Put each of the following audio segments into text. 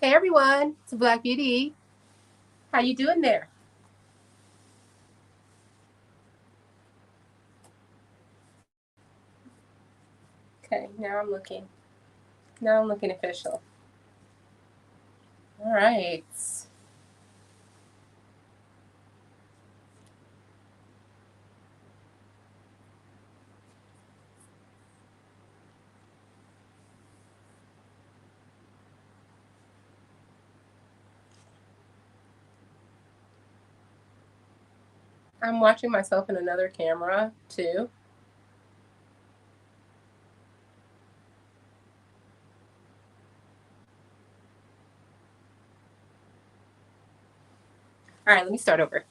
Hey everyone, it's Black Beauty. How you doing there? Okay, now I'm looking. Now I'm looking official. All right. I'm watching myself in another camera too. All right, let me start over.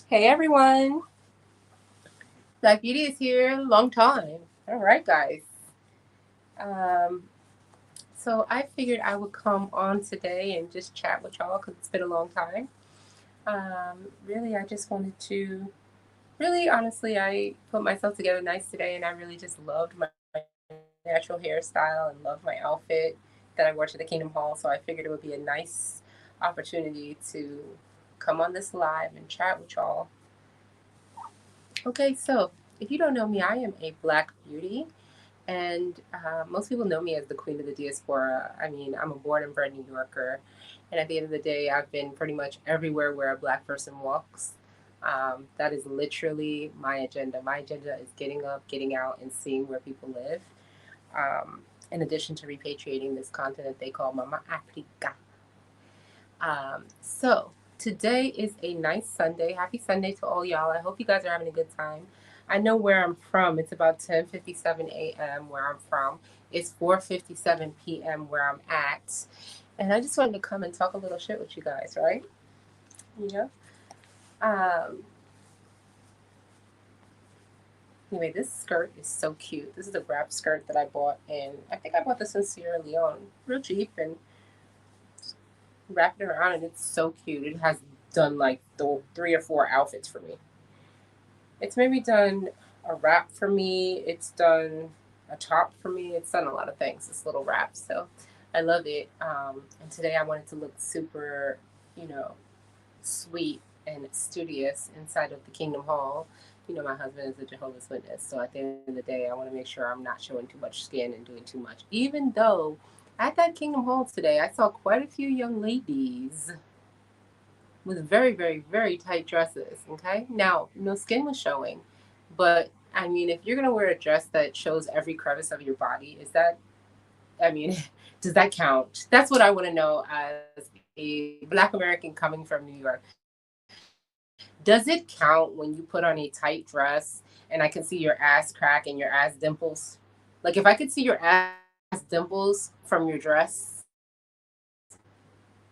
Hey everyone, Black Beauty is here. Long time. All right, guys. Um, so I figured I would come on today and just chat with y'all because it's been a long time. Really, I just wanted to. Really, honestly, I put myself together nice today, and I really just loved my natural hairstyle and love my outfit that I wore to the Kingdom Hall. So I figured it would be a nice opportunity to come on this live and chat with y'all. Okay, so if you don't know me, I am a Black beauty, and most people know me as the Queen of the Diaspora. I mean, I'm a born and bred New Yorker, and at the end of the day, I've been pretty much everywhere where a Black person walks. That is literally my agenda. My agenda is getting up, getting out, and seeing where people live. In addition to repatriating this continent they call Mama Africa. So today is a nice Sunday. Happy Sunday to all y'all. I hope you guys are having a good time. I know where I'm from. It's about 10:57 a.m. where I'm from. It's 4:57 p.m. where I'm at. And I just wanted to come and talk a little shit with you guys, right? You know? Um, anyway, this skirt is so cute. This is a wrap skirt that I bought, and I think I bought this in Sierra Leone. Real cheap, and wrapped it around, and it's so cute. It has done like the 3 or 4 outfits for me. It's maybe done a wrap for me. It's done a top for me. It's done a lot of things. This little wrap, so I love it. And today I wanted to look super, you know, sweet and studious inside of the Kingdom Hall. You know, my husband is a Jehovah's Witness, so at the end of the day, I want to make sure I'm not showing too much skin and doing too much. Even though at that Kingdom Hall today, I saw quite a few young ladies with very, very, very tight dresses. Okay, now no skin was showing, but I mean, if you're gonna wear a dress that shows every crevice of your body, is that? I mean, does that count? That's what I want to know as a Black American coming from New York. Does it count when you put on a tight dress and I can see your ass crack and your ass dimples? Like if I could see your ass dimples from your dress,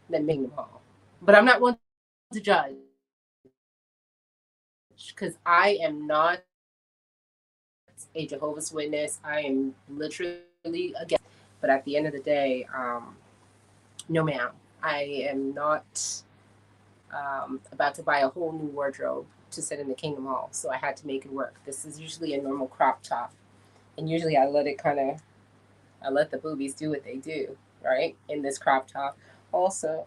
then make them all. But I'm not one to judge because I am not a Jehovah's Witness. I am literally against. But at the end of the day, no, ma'am. I am not about to buy a whole new wardrobe to sit in the Kingdom Hall. So I had to make it work. This is usually a normal crop top, and usually I let it kind of, I let the boobies do what they do, right? In this crop top. Also,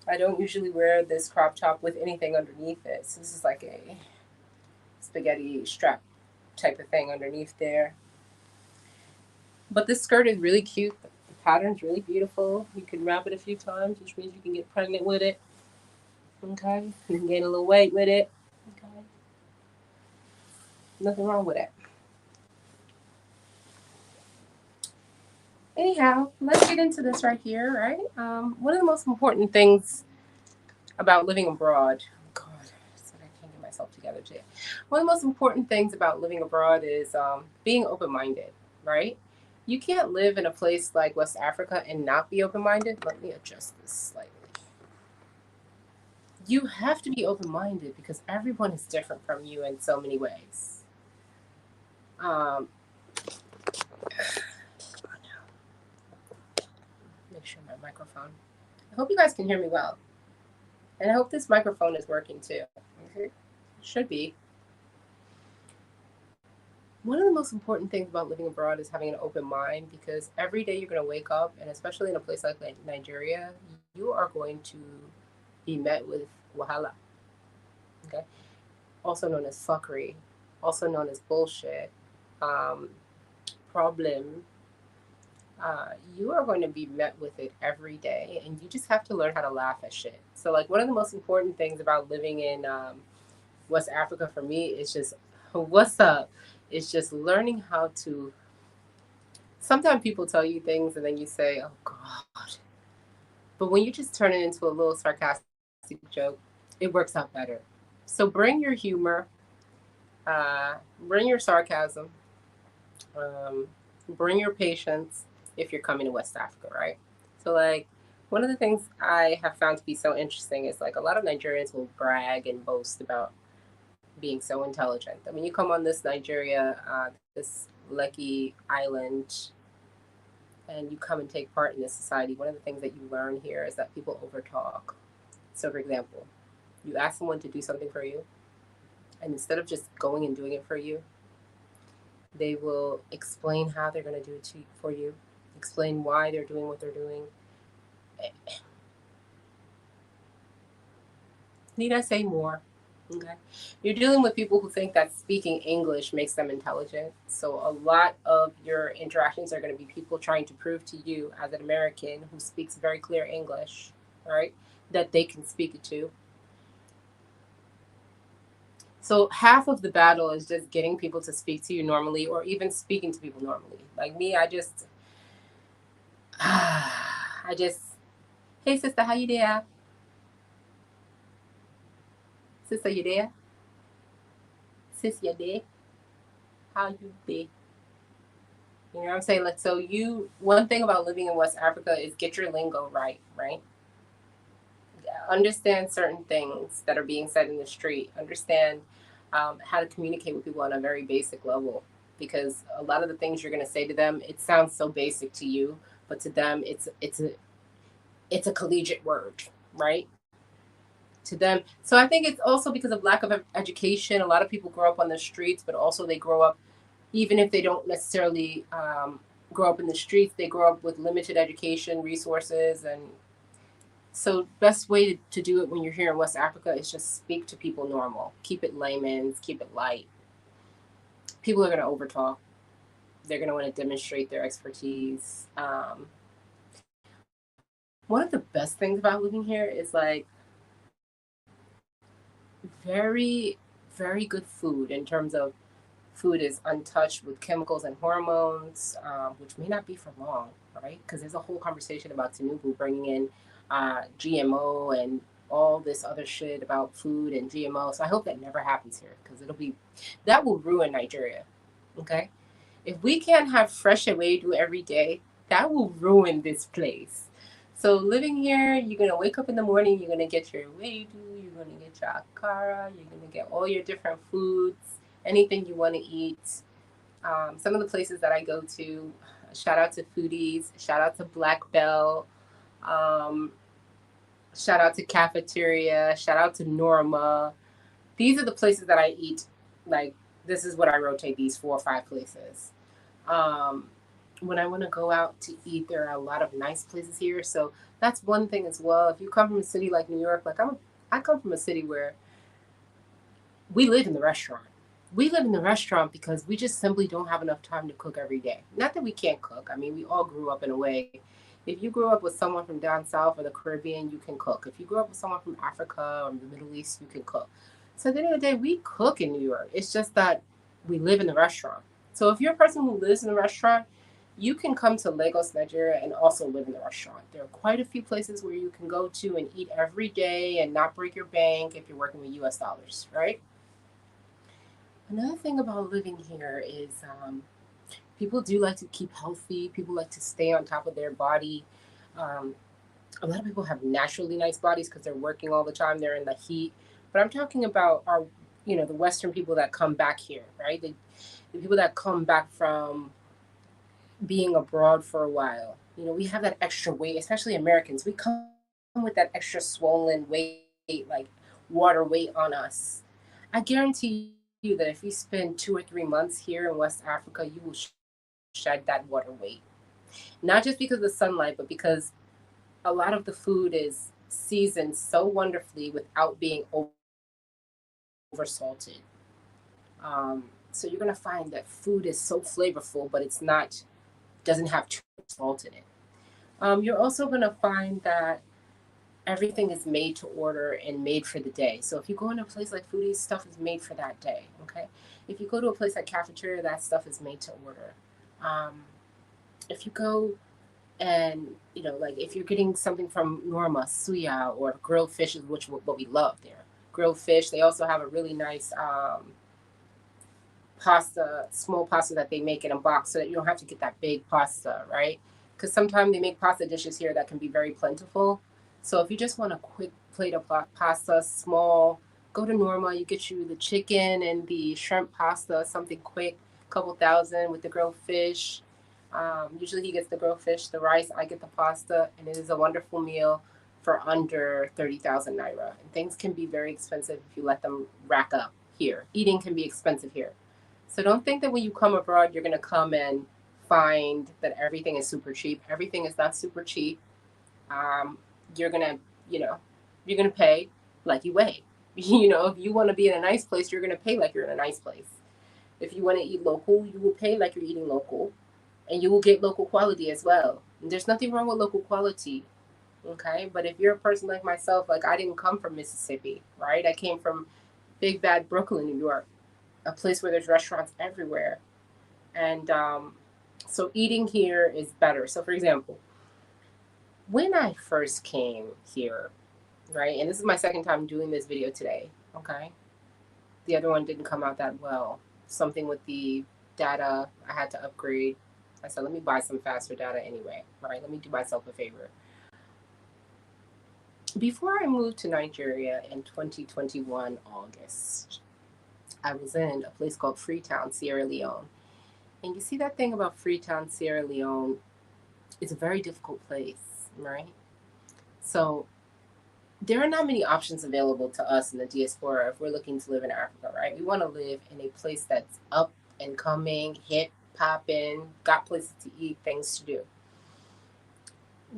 I don't usually wear this crop top with anything underneath it. So this is like a spaghetti strap type of thing underneath there. But this skirt is really cute. The pattern's really beautiful. You can wrap it a few times, which means you can get pregnant with it. Okay. You can gain a little weight with it. Okay. Nothing wrong with it. Anyhow, let's get into this right here, right? One of the most important things about living abroad, God, I can't get myself together today. One of the most important things about living abroad is being open minded, right? You can't live in a place like West Africa and not be open minded. Let me adjust this slightly. you have to be open minded because everyone is different from you in so many ways. Um, make sure my microphone. I hope you guys can hear me well, and I hope this microphone is working too. Okay. Should be. One of the most important things about living abroad is having an open mind because every day you're going to wake up, and especially in a place like Nigeria, you are going to be met with wahala, okay? Also known as fuckery, also known as bullshit, um, problem. You are going to be met with it every day, and you just have to learn how to laugh at shit. So, like, one of the most important things about living in West Africa for me is just, what's up? It's just learning how to. Sometimes people tell you things, and then you say, oh, God. But when you just turn it into a little sarcastic joke, it works out better. So, bring your humor, bring your sarcasm, um, bring your patience if you're coming to West Africa, right? So, like, one of the things I have found to be so interesting is like a lot of Nigerians will brag and boast about being so intelligent. I mean, you come on this Nigeria, this Lekki island, and you come and take part in this society. One of the things that you learn here is that people overtalk. So, for example, you ask someone to do something for you, and instead of just going and doing it for you, they will explain how they're going to do it for you, explain why they're doing what they're doing. Need I say more? Okay. You're dealing with people who think that speaking English makes them intelligent. So a lot of your interactions are going to be people trying to prove to you as an American who speaks very clear English, right, that they can speak it too. So half of the battle is just getting people to speak to you normally or even speaking to people normally. Like me, I just I just, hey sister, how you there? Sister, you there? Sis, you there? How you there? You know what I'm saying? Like, so you, one thing about living in West Africa is get your lingo right, right? Understand certain things that are being said in the street. Understand how to communicate with people on a very basic level. Because a lot of the things you're going to say to them, it sounds so basic to you, but to them, it's a collegiate word, right? To them. So I think it's also because of lack of education. A lot of people grow up on the streets, but also they grow up, even if they don't necessarily grow up in the streets, they grow up with limited education resources. And so best way to do it when you're here in West Africa is just speak to people normal. Keep it layman's, keep it light. People are going to overtalk. They're going to want to demonstrate their expertise. One of the best things about living here is like very, very good food in terms of food is untouched with chemicals and hormones, which may not be for long, right? Because there's a whole conversation about Tinubu bringing in GMO and all this other shit about food and GMO. So I hope that never happens here because that will ruin Nigeria. Okay, if we can't have fresh ewedu every day, that will ruin this place. So living here, you're gonna wake up in the morning, you're gonna get your ewedu, you're gonna get your akara, you're gonna get all your different foods, anything you want to eat. Some of the places that I go to, shout out to Foodies, shout out to Black Bell, um, shout out to Cafeteria, shout out to Norma. These are the places that I eat. Like, this is what I rotate these 4 or 5 places. Um, when I want to go out to eat, there are a lot of nice places here. So that's one thing as well. If you come from a city like New York, I come from a city where we live in the restaurant. We live in the restaurant because we just simply don't have enough time to cook every day. Not that we can't cook. I mean, we all grew up in a way. If you grew up with someone from down south or the Caribbean, you can cook. If you grew up with someone from Africa or the Middle East, you can cook. So at the end of the day, we cook in New York. It's just that we live in the restaurant. So if you're a person who lives in the restaurant, you can come to Lagos, Nigeria, and also live in the restaurant. There are quite a few places where you can go to and eat every day and not break your bank if you're working with US dollars, right? Another thing about living here is people do like to keep healthy. People like to stay on top of their body. Um, A lot of people have naturally nice bodies because they're working all the time, they're in the heat. But I'm talking about our, the Western people that come back here, right? The people that come back from being abroad for a while. We have that extra weight, especially Americans. We come with that extra swollen weight, like water weight on us. I guarantee you that if you spend 2 or 3 months here in West Africa, you will shed that water weight. Not just because of the sunlight, but because a lot of the food is seasoned so wonderfully without being over salted. So you're gonna find that food is so flavorful, but doesn't have too much salt in it. You're also gonna find that everything is made to order and made for the day. So if you go in a place like Foodie's, stuff is made for that day. Okay. If you go to a place like Cafeteria, that stuff is made to order. Um, if you go and like if you're getting something from Norma, suya or grilled fish is what we love there. Grilled fish. They also have a really nice pasta, small pasta that they make in a box, so that you don't have to get that big pasta, right? Because sometimes they make pasta dishes here that can be very plentiful. So if you just want a quick plate of pasta, small, go to Norma. You get you the chicken and the shrimp pasta, something quick, couple thousand with the grilled fish. Usually he gets the grilled fish, the rice. I get the pasta, and it is a wonderful meal for under 30,000 naira. And things can be very expensive if you let them rack up here. Eating can be expensive here. So don't think that when you come abroad, you're going to come and find that everything is super cheap. Everything is not super cheap. Um, you're going to, you know, you're going to pay like you weigh. If you want to be in a nice place, you're going to pay like you're in a nice place. If you want to eat local, you will pay like you're eating local, and you will get local quality as well. And there's nothing wrong with local quality, okay? But if you're a person like myself, like I didn't come from Mississippi, right? I came from big bad Brooklyn, New York, a place where there's restaurants everywhere. And so eating here is better. So, for example, when I first came here, right, and this is my second time doing this video today, okay? The other one didn't come out that well. Something with the data, I had to upgrade. I said, let me buy some faster data anyway, right? Let me do myself a favor. Before I moved to Nigeria in 2021 August, I was in a place called Freetown, Sierra Leone. And you see that thing about Freetown, Sierra Leone, it's a very difficult place, right? So there are not many options available to us in the diaspora if we're looking to live in Africa, right? We want to live in a place that's up and coming, hip, popping, got places to eat, things to do.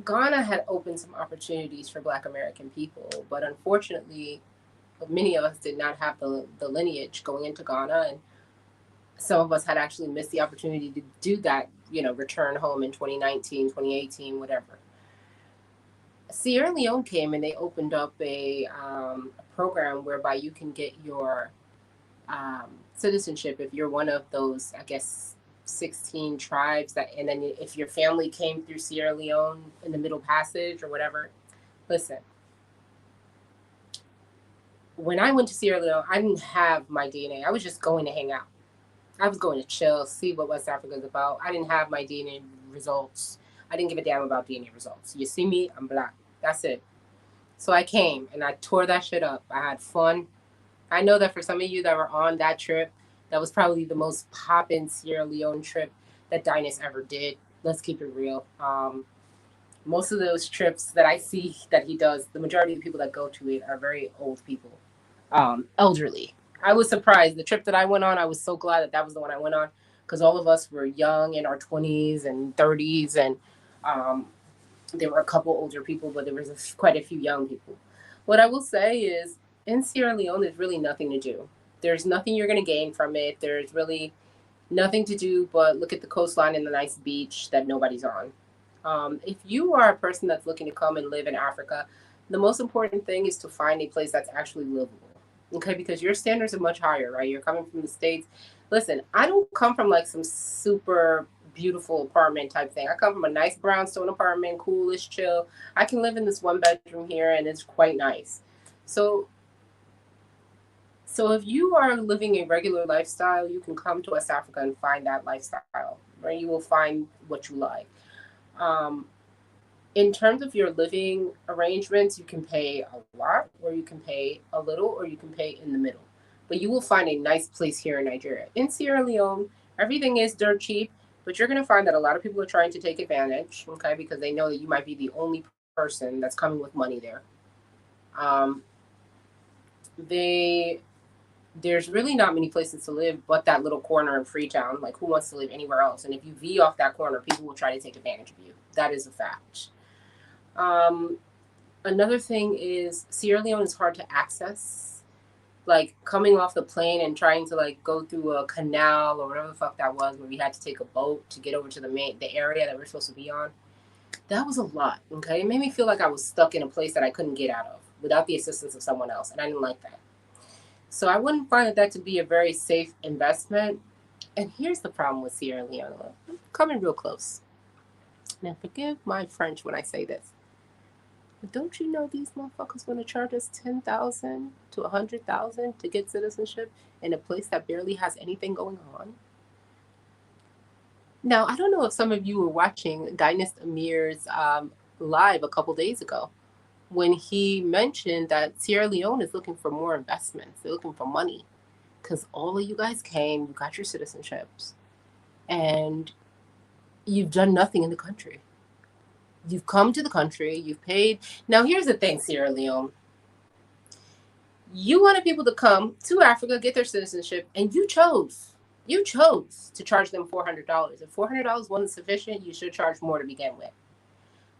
Ghana had opened some opportunities for Black American people, but unfortunately, many of us did not have the lineage going into Ghana, and some of us had actually missed the opportunity to do that, return home in 2019, 2018, whatever. Sierra Leone came and they opened up a program whereby you can get your citizenship if you're one of those, I guess, 16 tribes that, and then if your family came through Sierra Leone in the Middle Passage or whatever. Listen, when I went to Sierra Leone, I didn't have my DNA. I was just going to hang out. I was going to chill, see what West Africa is about. I didn't have my DNA results. I didn't give a damn about DNA results. You see me, I'm Black. That's it. So I came and I tore that shit up. I had fun. I know that for some of you that were on that trip, that was probably the most poppin' Sierra Leone trip that Dynas ever did. Let's keep it real. Most of those trips that I see that he does, the majority of the people that go to it are very old people, elderly. I was surprised. The trip that I went on, I was so glad that that was the one I went on because all of us were young in our 20s and 30s, and um, there were a couple older people, but there was quite a few young people. What I will say is, in Sierra Leone, there's really nothing to do. There's nothing you're going to gain from it. There's really nothing to do but look at the coastline and the nice beach that nobody's on. If you are a person that's looking to come and live in Africa, the most important thing is to find a place that's actually livable. Okay, because your standards are much higher, right? You're coming from the States. Listen, I don't come from like some super beautiful apartment type thing. I come from a nice brownstone apartment, coolish, chill. I can live in this one bedroom here and it's quite nice. So so if you are living a regular lifestyle, you can come to West Africa and find that lifestyle, right? You will find what you like. Um, In terms of your living arrangements, you can pay a lot, or you can pay a little, or you can pay in the middle. But you will find a nice place here in Nigeria. In Sierra Leone, everything is dirt cheap, but you're going to find that a lot of people are trying to take advantage, okay, because they know that you might be the only person that's coming with money there. Um, they there's really not many places to live but that little corner in Freetown. Like, who wants to live anywhere else? And if you V off that corner, people will try to take advantage of you. That is a fact. Um, Another thing is Sierra Leone is hard to access. Like, coming off the plane and trying to like go through a canal or whatever the fuck that was, where we had to take a boat to get over to the area that we're supposed to be on. That was a lot. Okay, it made me feel like I was stuck in a place that I couldn't get out of without the assistance of someone else, and I didn't like that. So I wouldn't find that to be a very safe investment. And here's the problem with Sierra Leone. I'm coming real close. Now, forgive my French when I say this. But don't you know these motherfuckers going to charge us 10,000 to 100,000 to get citizenship in a place that barely has anything going on? Now, I don't know if some of you were watching Dynast Amir's live a couple days ago when he mentioned that Sierra Leone is looking for more investments. They're looking for money because all of you guys came, you got your citizenships, and you've done nothing in the country. You've come to the country, you've paid. Now, here's the thing, Sierra Leone. You wanted people to come to Africa, get their citizenship, and you chose. You chose to charge them $400. If $400 wasn't sufficient, you should charge more to begin with.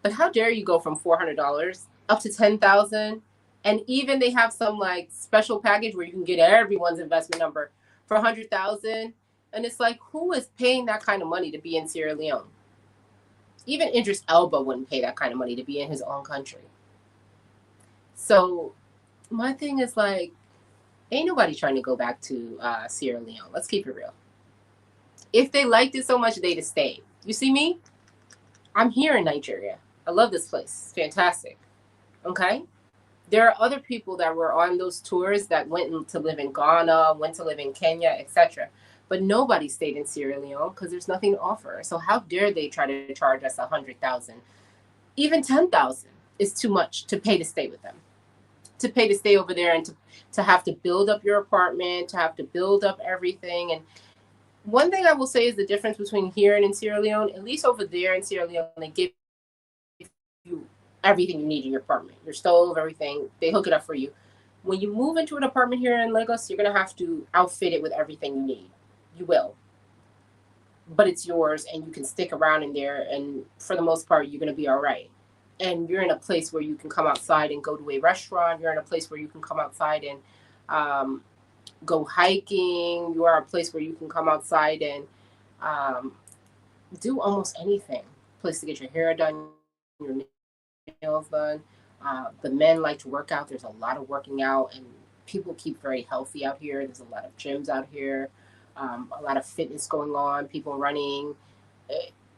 But how dare you go from $400 up to 10,000, and even they have some like special package where you can get everyone's investment number for 100,000, and it's like, who is paying that kind of money to be in Sierra Leone? Even Idris Elba wouldn't pay that kind of money to be in his own country. So my thing is like, ain't nobody trying to go back to Sierra Leone. Let's keep it real. If they liked it so much, they'd have stayed. You see me? I'm here in Nigeria. I love this place. It's fantastic. Okay? There are other people that were on those tours that went to live in Ghana, went to live in Kenya, etc. But nobody stayed in Sierra Leone because there's nothing to offer. So how dare they try to charge us 100,000? Even 10,000 is too much to pay to stay with them. To pay to stay over there and to have to build up your apartment, to have to build up everything. And one thing I will say is the difference between here and in Sierra Leone, at least over there in Sierra Leone, they give you everything you need in your apartment, your stove, everything. They hook it up for you. When you move into an apartment here in Lagos, you're going to have to outfit it with everything you need. You will. But it's yours and you can stick around in there. And for the most part, you're going to be all right. And you're in a place where you can come outside and go to a restaurant. You're in a place where you can come outside and go hiking. You are a place where you can come outside and do almost anything. Place to get your hair done, your nails done. The men like to work out. There's a lot of working out, and people keep very healthy out here. There's a lot of gyms out here, a lot of fitness going on. People running.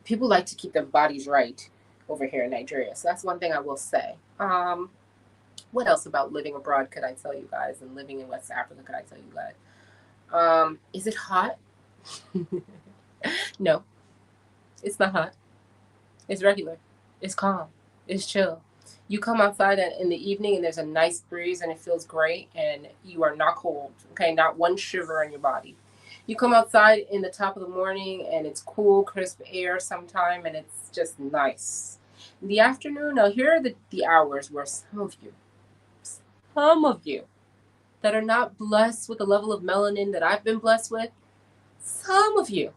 People like to keep their bodies right over here in Nigeria. So that's one thing I will say. What else about living abroad could I tell you guys, and living in West Africa could I tell you guys? Is it hot? No, it's not hot. It's regular. It's calm. It's chill. You come outside in the evening and there's a nice breeze and it feels great and you are not cold. Okay, not one shiver in your body. You come outside in the top of the morning and it's cool, crisp air sometime and it's just nice. In the afternoon, now here are the hours where some of you that are not blessed with the level of melanin that I've been blessed with, some of you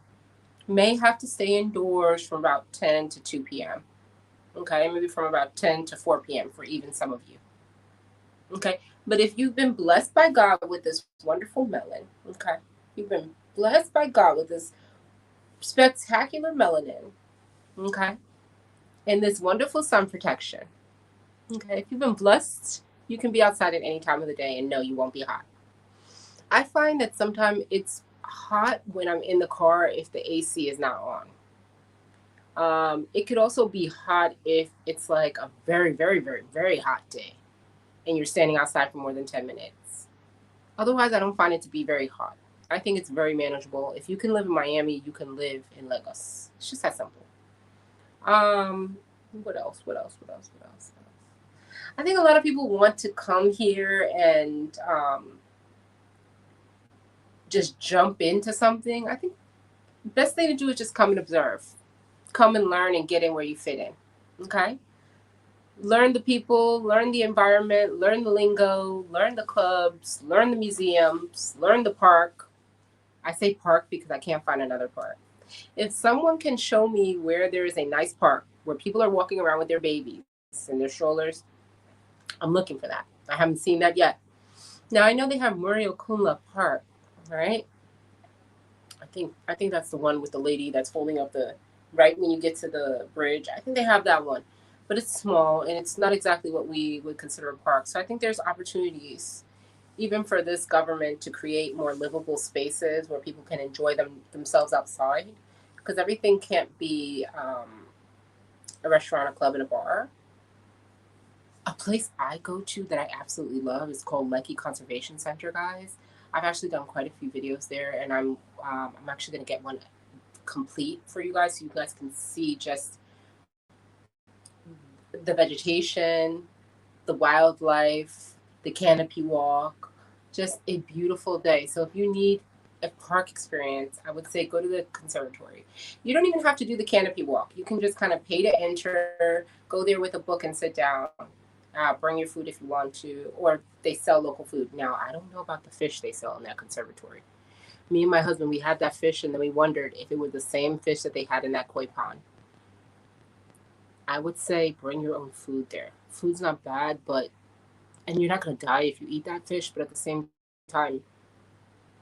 may have to stay indoors from about 10 to 2 p.m. Okay, maybe from about 10 to 4 p.m. for even some of you. Okay, but if you've been blessed by God with this wonderful melanin, okay, you've been blessed by God with this spectacular melanin, okay, and this wonderful sun protection, okay, if you've been blessed, you can be outside at any time of the day and no, you won't be hot. I find that sometimes it's hot when I'm in the car if the AC is not on. It could also be hot if it's like a very, very, very, very hot day and you're standing outside for more than 10 minutes. Otherwise, I don't find it to be very hot. I think it's very manageable. If you can live in Miami, you can live in Lagos. It's just that simple. Um, What else? What else? What else? What else? I think a lot of people want to come here and just jump into something. I think the best thing to do is just come and observe, come and learn and get in where you fit in. Okay? Learn the people, learn the environment, learn the lingo, learn the clubs, learn the museums, learn the park. I say park because I can't find another park. If someone can show me where there is a nice park where people are walking around with their babies and their strollers, I'm looking for that. I haven't seen that yet. Now I know they have Muriel Kunla Park, right? I think that's the one with the lady that's holding up the right when you get to the bridge. I think they have that one, but it's small and it's not exactly what we would consider a park. So I think there's opportunities even for this government to create more livable spaces where people can enjoy themselves outside, because everything can't be a restaurant, a club, and a bar. A place I go to that I absolutely love is called Lekki Conservation Center, guys. I've actually done quite a few videos there, and I'm actually gonna get one complete for you guys so you guys can see just the vegetation, the wildlife, the canopy walk, just a beautiful day. So if you need a park experience, I would say go to the conservatory. You don't even have to do the canopy walk. You can just kind of pay to enter, go there with a book and sit down. Bring your food if you want to, or they sell local food. Now, I don't know about the fish they sell in that conservatory. Me and my husband, we had that fish, and then we wondered if it was the same fish that they had in that koi pond. I would say bring your own food there. Food's not bad, but and you're not gonna die if you eat that fish. But at the same time,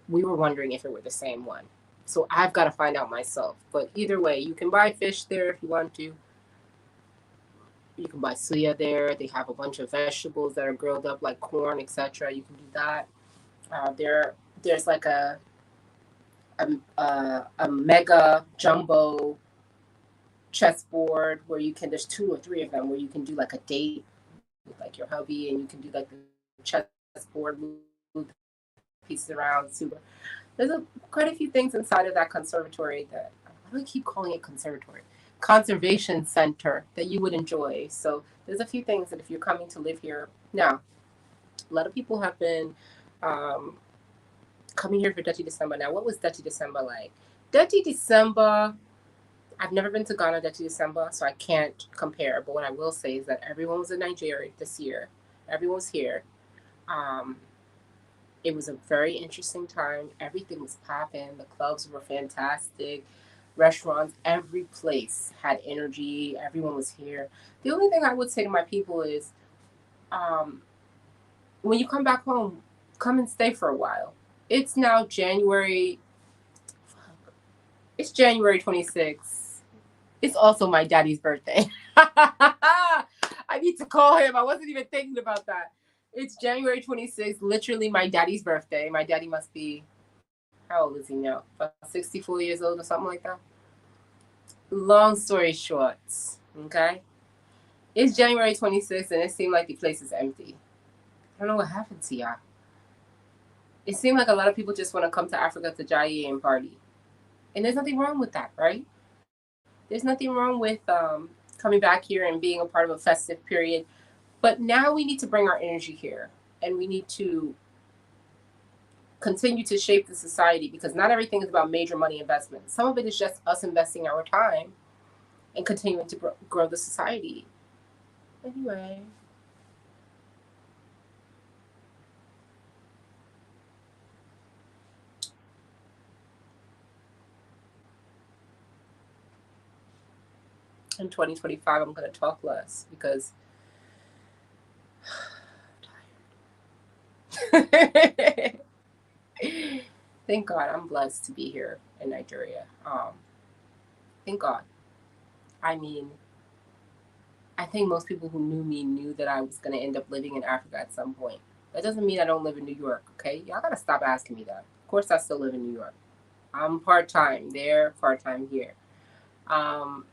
we were wondering if it were the same one. So I've got to find out myself. But either way, you can buy fish there if you want to. You can buy suya there. They have a bunch of vegetables that are grilled up like corn, etc. You can do that. There's like a mega jumbo chessboard where you can. There's two or three of them where you can do like a date with like your hubby, and you can do like the chessboard, move pieces around. Super. There's quite a few things inside of that conservatory that why do I keep calling it conservatory? Conservation center that you would enjoy. So there's a few things that if you're coming to live here now, a lot of people have been um, coming here for Dirty December. Now, what was Dirty December like? Dirty December. I've never been to Ghana Dirty December, so I can't compare. But what I will say is that everyone was in Nigeria this year. Everyone was here. Um, it was a very interesting time. Everything was popping. The clubs were fantastic. Restaurants, every place had energy. Everyone was here. The only thing I would say to my people is um, when you come back home, come and stay for a while. It's now January. It's January 26th. It's also my daddy's birthday. I need to call him. I wasn't even thinking about that. It's January 26th, literally my daddy's birthday. My daddy must be, how old is he now? About 64 years old or something like that. Long story short, okay? It's January 26th and it seemed like the place is empty. I don't know what happened to y'all. It seemed like a lot of people just want to come to Africa to Jai and party. And there's nothing wrong with that, right? There's nothing wrong with coming back here and being a part of a festive period. But now we need to bring our energy here and we need to continue to shape the society because not everything is about major money investment. Some of it is just us investing our time and continuing to grow the society. Anyway. In 2025, I'm going to talk less because I'm tired. Thank God I'm blessed to be here in Nigeria. Thank God. I mean, I think most people who knew me knew that I was going to end up living in Africa at some point. That doesn't mean I don't live in New York, okay? Y'all got to stop asking me that. Of course, I still live in New York. I'm part time there, part time here. Um,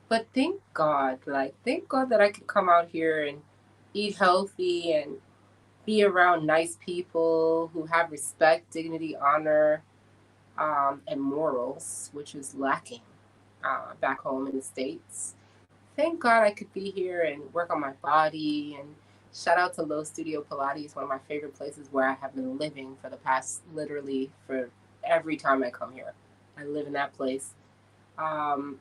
but thank God that I could come out here and eat healthy and be around nice people who have respect, dignity, honor, and morals, which is lacking. back home in the States. Thank God I could be here and work on my body. And shout out to Low Studio Pilates, one of my favorite places where I have been living for the past literally for every time I come here. I live in that place. Um,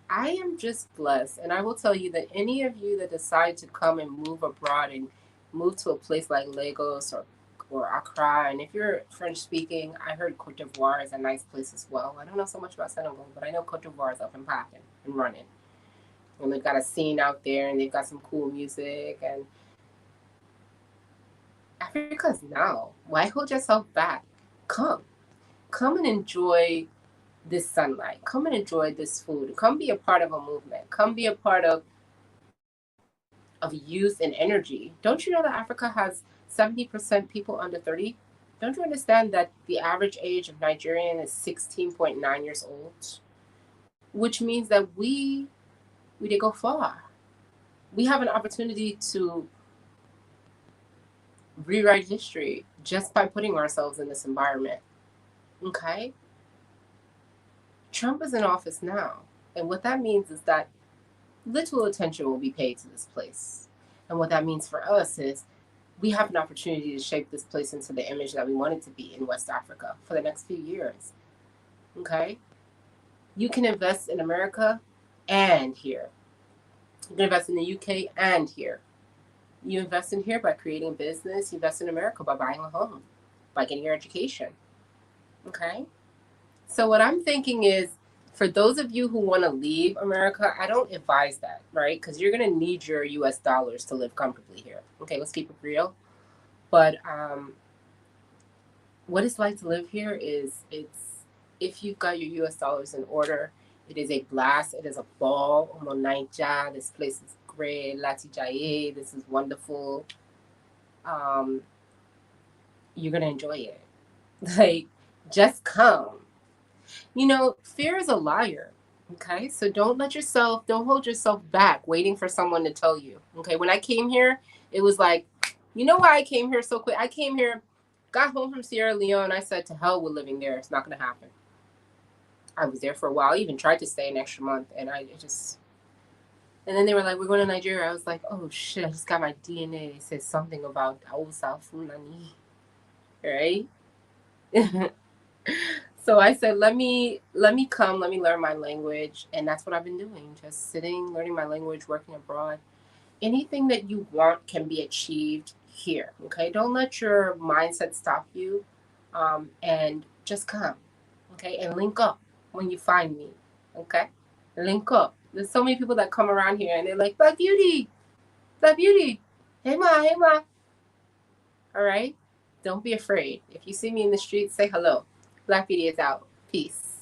I am just blessed. And I will tell you that any of you that decide to come and move abroad and move to a place like Lagos or Accra, and if you're French speaking, I heard Cote d'Ivoire is a nice place as well. I don't know so much about Senegal, but I know Cote d'Ivoire is up and popping and running. And they've got a scene out there and they've got some cool music. And Africa's now. Why hold yourself back? Come. Come and enjoy this sunlight. Come and enjoy this food. Come be a part of a movement. Come be a part of youth and energy. Don't you know that Africa has 70% people under 30? Don't you understand that the average age of Nigerian is 16.9 years old? Which means that we did go far. We have an opportunity to rewrite history just by putting ourselves in this environment. Okay? Trump is in office now. And what that means is that little attention will be paid to this place. And what that means for us is we have an opportunity to shape this place into the image that we want it to be in West Africa for the next few years. Okay? You can invest in America and here. You can invest in the UK and here. You invest in here by creating a business. You invest in America by buying a home, by getting your education. Okay? So what I'm thinking is, for those of you who want to leave America, I don't advise that, right? Because you're going to need your US dollars to live comfortably here. Okay, let's keep it real. But what it's like to live here is if you've got your US dollars in order, it is a blast. It is a ball. Omonaija, this place is great. Latijaye, this is wonderful. Um, you're going to enjoy it. Like, just come. You know, fear is a liar. Okay. So don't hold yourself back waiting for someone to tell you. Okay. When I came here, it was like, you know why I came here so quick? I came here, got home from Sierra Leone. I said, to hell with living there. It's not going to happen. I was there for a while. I even tried to stay an extra month. And and then they were like, we're going to Nigeria. I was like, oh shit, I just got my DNA. It says something about Hausa Fulani. Right? So I said, let me come, let me learn my language, and that's what I've been doing. Just sitting, learning my language, working abroad. Anything that you want can be achieved here. Okay, don't let your mindset stop you, and just come. Okay, and link up when you find me. Okay, link up. There's so many people that come around here and they're like, Black Beauty, Black Beauty, hey ma, hey ma. All right, don't be afraid. If you see me in the street, say hello. Black Beauty is out. Peace.